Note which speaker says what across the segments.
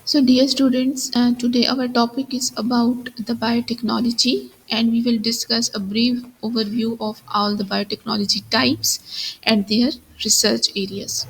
Speaker 1: So, dear students, today our topic is about the biotechnology, and we will discuss a brief overview of all the biotechnology types and their research areas.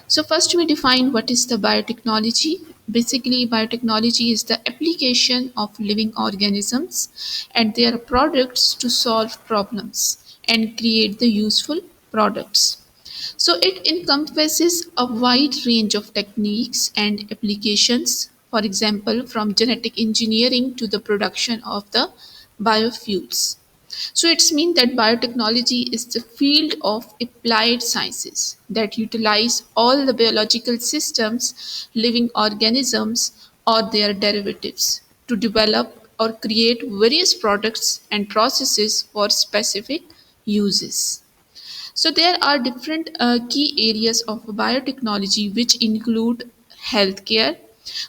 Speaker 1: So, first we define what is the biotechnology. Basically, biotechnology is the application of living organisms and their products to solve problems and create the useful products. So it encompasses a wide range of techniques and applications, for example, from genetic engineering to the production of the biofuels. So it's mean that biotechnology is the field of applied sciences that utilize all the biological systems, living organisms or their derivatives to develop or create various products and processes for specific uses. So there are different key areas of biotechnology which include healthcare.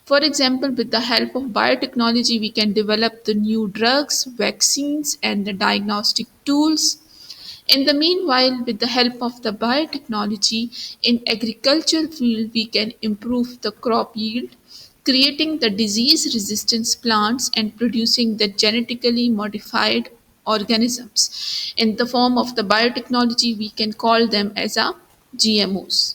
Speaker 1: For example, with the help of biotechnology, we can develop the new drugs, vaccines, and the diagnostic tools. In the meanwhile, with the help of the biotechnology in agriculture field, we can improve the crop yield, creating the disease resistance plants and producing the genetically modified organisms. In the form of the biotechnology, we can call them as a GMOs.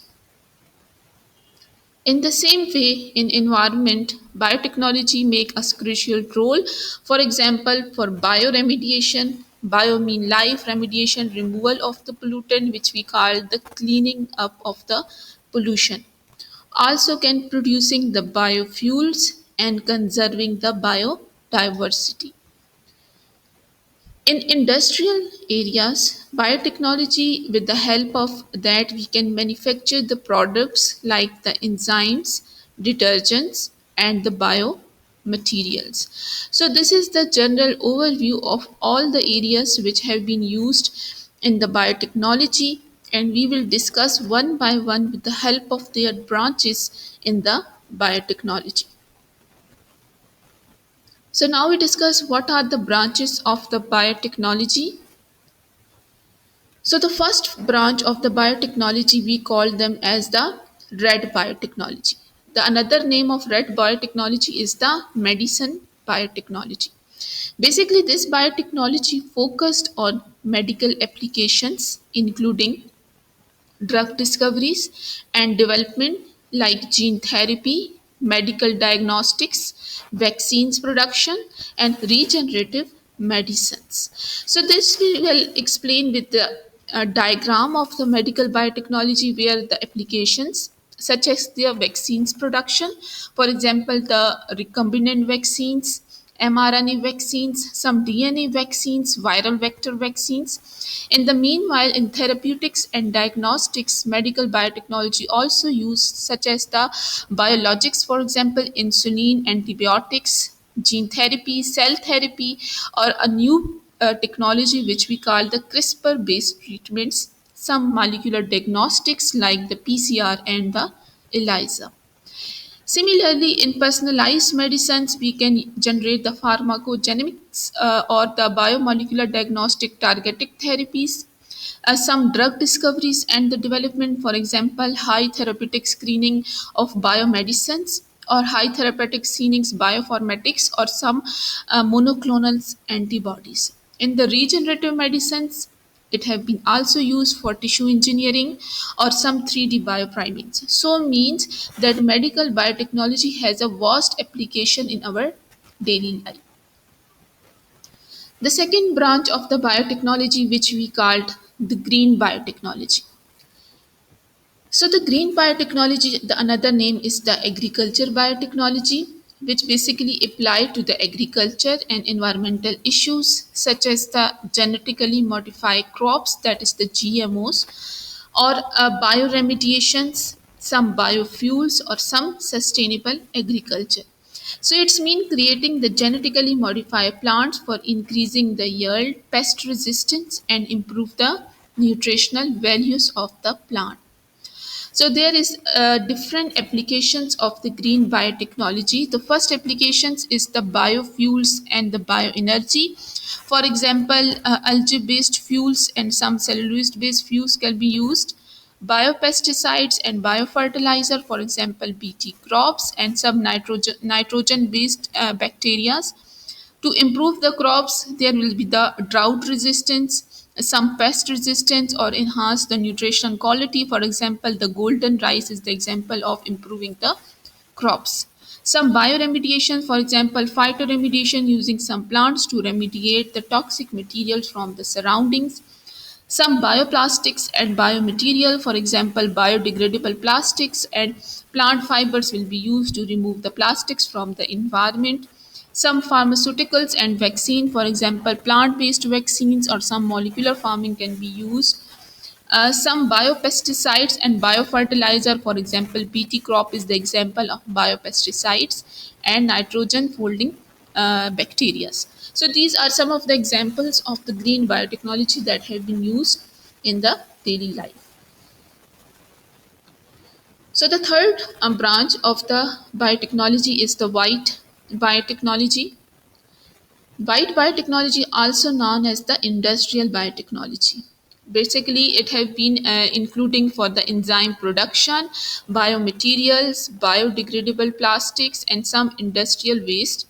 Speaker 1: In the same way, in environment, biotechnology make a crucial role. For example, for bioremediation, bio mean life remediation, removal of the pollutant, which we call the cleaning up of the pollution. Also can producing the biofuels and conserving the biodiversity. In industrial areas, biotechnology, with the help of that, we can manufacture the products like the enzymes, detergents, and the biomaterials. So, this is the general overview of all the areas which have been used in the biotechnology, and we will discuss one by one with the help of their branches in the biotechnology. So, now we discuss what are the branches of the biotechnology. So the first branch of the biotechnology we call them as the red biotechnology. The another name of red biotechnology is the medicine biotechnology. Basically, this biotechnology focused on medical applications, including drug discoveries and development like gene therapy, medical diagnostics, vaccines production, and regenerative medicines. So, this we will explain with the diagram of the medical biotechnology where the applications such as their vaccines production, for example, the recombinant vaccines, mRNA vaccines, some DNA vaccines, viral vector vaccines. In the meanwhile, in therapeutics and diagnostics, medical biotechnology also used, such as the biologics, for example, insulin, antibiotics, gene therapy, cell therapy, or a new technology which we call the CRISPR based treatments, some molecular diagnostics like the PCR and the ELISA. Similarly, in personalized medicines, we can generate the pharmacogenomics or the biomolecular diagnostic targeted therapies, some drug discoveries and the development, for example, high therapeutic screening of biomedicines or high therapeutic screenings bioinformatics or some monoclonal antibodies. In the regenerative medicines, it have been also used for tissue engineering or some 3D bioprimates. So means that medical biotechnology has a vast application in our daily life. The second branch of the biotechnology, which we called the green biotechnology. So the green biotechnology, the another name is the agriculture biotechnology, which basically apply to the agriculture and environmental issues such as the genetically modified crops, that is the GMOs, or bioremediations, some biofuels, or some sustainable agriculture. So it's mean creating the genetically modified plants for increasing the yield, pest resistance, and improve the nutritional values of the plant. So there is different applications of the green biotechnology. The first applications is the biofuels and the bioenergy. For example, algae-based fuels and some cellulose-based fuels can be used. biopesticides and biofertilizer, for example bt crops, and some nitrogen based bacteria. To improve the crops, there will be the drought resistance, some pest resistance, or enhance the nutrition quality. For example, the golden rice is the example of improving the crops. Some bioremediation, for example, phytoremediation using some plants to remediate the toxic materials from the surroundings. Some bioplastics and biomaterial, for example, biodegradable plastics and plant fibers will be used to remove the plastics from the environment. Some pharmaceuticals and vaccine, for example, plant-based vaccines or some molecular farming can be used. Some biopesticides and biofertilizer, for example, BT crop is the example of biopesticides and nitrogen folding bacteria. So these are some of the examples of the green biotechnology that have been used in the daily life. So the third branch of the biotechnology is the white biotechnology. White biotechnology, also known as the industrial biotechnology. Basically, it have been including for the enzyme production, biomaterials, biodegradable plastics, and some industrial waste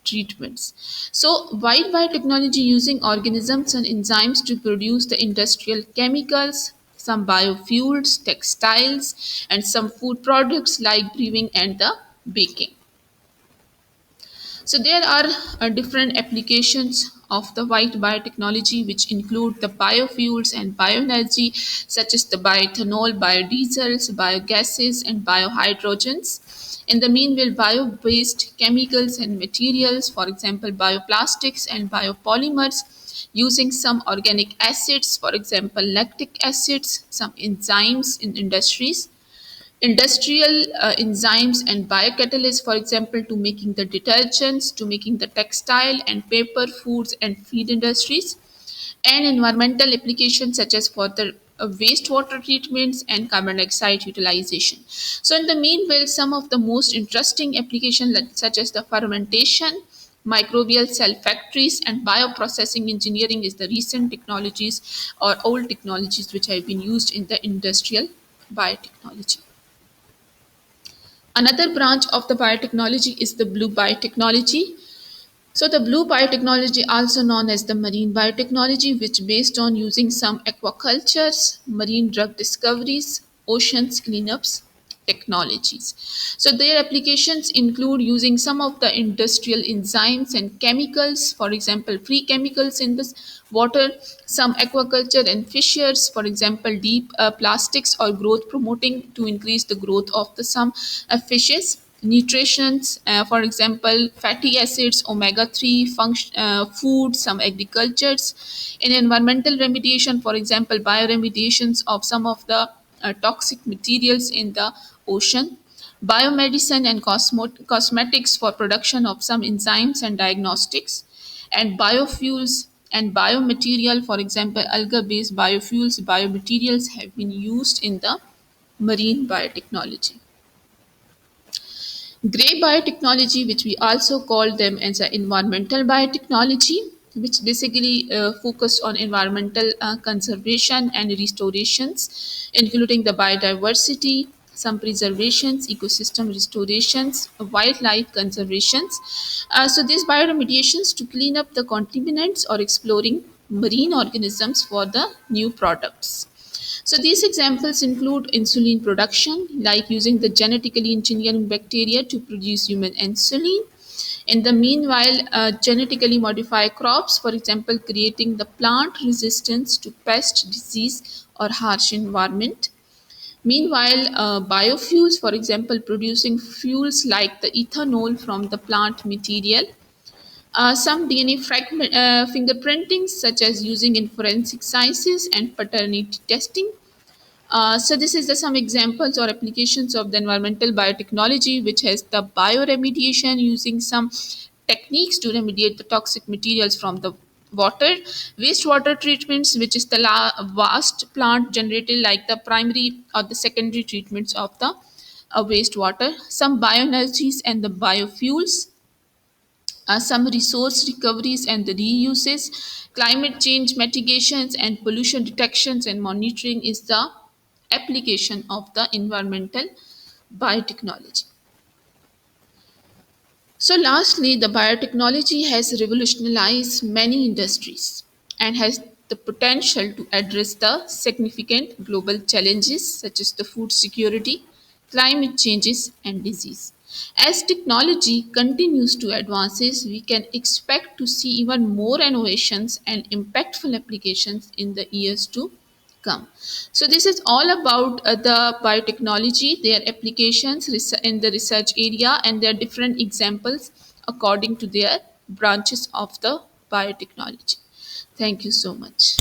Speaker 1: treatments. So, white biotechnology using organisms and enzymes to produce the industrial chemicals, some biofuels, textiles, and some food products like brewing and the baking. So there are different applications of the white biotechnology, which include the biofuels and bioenergy, such as the bioethanol, biodiesels, biogases, and biohydrogens. In the meanwhile, bio-based chemicals and materials, for example, bioplastics and biopolymers, using some organic acids, for example, lactic acids, some enzymes in industries, industrial enzymes and biocatalysts, for example, to making the detergents, to making the textile and paper, foods and feed industries, and environmental applications such as for the wastewater treatments and carbon dioxide utilization. So in the meanwhile, some of the most interesting applications such as the fermentation, microbial cell factories, and bioprocessing engineering is the recent technologies or old technologies which have been used in the industrial biotechnology. Another branch of the biotechnology is the blue biotechnology. So the blue biotechnology, also known as the marine biotechnology, which based on using some aquacultures, marine drug discoveries, oceans cleanups technologies. So their applications include using some of the industrial enzymes and chemicals, for example, free chemicals in this water, some aquaculture and fishers, for example, deep plastics or growth promoting to increase the growth of the some fishes, nutritions, for example, fatty acids, omega-3, food, some agricultures, in environmental remediation, for example, bioremediations of some of the toxic materials in the ocean, biomedicine and cosmetics for production of some enzymes and diagnostics, and biofuels and biomaterial, for example, alga-based biofuels, biomaterials have been used in the marine biotechnology. Gray biotechnology, which we also call them as a environmental biotechnology, which basically focused on environmental conservation and restorations, including the biodiversity, some preservations, ecosystem restorations, wildlife conservations. So these bioremediations to clean up the contaminants or exploring marine organisms for the new products. So these examples include insulin production, like using the genetically engineering bacteria to produce human insulin. In the meanwhile, genetically modify crops, for example, creating the plant resistance to pest, disease, or harsh environment. Meanwhile, biofuels, for example, producing fuels like the ethanol from the plant material. Some DNA fragment, fingerprinting, such as using in forensic sciences and paternity testing. So this is the some examples or applications of the environmental biotechnology, which has the bioremediation using some techniques to remediate the toxic materials from the water, wastewater treatments, which is the vast plant generated like the primary or the secondary treatments of the wastewater, some bioenergies and the biofuels, some resource recoveries and the reuses, climate change mitigations and pollution detections and monitoring is the application of the environmental biotechnology. So, lastly, the biotechnology has revolutionized many industries and has the potential to address the significant global challenges such as the food security, climate changes, and disease. As technology continues to advance, we can expect to see even more innovations and impactful applications in the years to come. So this is all about the biotechnology, their applications in the research area, and their different examples according to their branches of the biotechnology. Thank you so much.